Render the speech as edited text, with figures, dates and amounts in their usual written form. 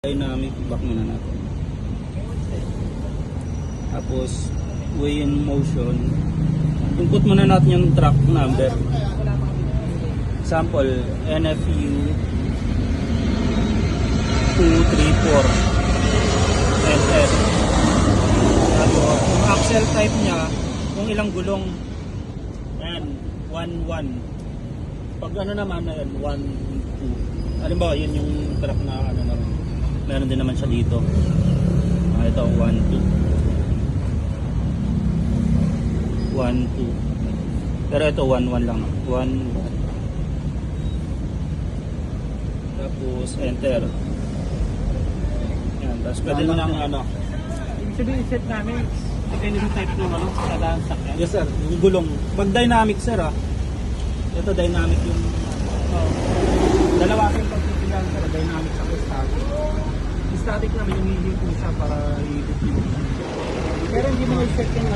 Dynamic, back muna natin. Tapos, way in motion. Input muna natin yung track number. Example, NFU 234 SS. Tapos, yung axle type niya, kung ilang gulong, ayan, 1-1. Pag ano naman na yan, 1-2. Halimbawa, yun yung track na ano naman. Meron din naman siya dito. Ito, 1-2. 1-2. Pero ito, 1-1 lang. 1-1. Tapos, enter. Yan. Tapos, pwede mo ng ano. Ibig sabihin, set namin, depende sa type ng ano, sa daan sakyan. Yes, sir. Yung gulong. Pag dynamic, sir, ito, dynamic yung dalawa yung pagpipilihan, sir. Dynamic sa static. Static naman yung hindi isa para i-defuse. Pero hindi mo i-set yung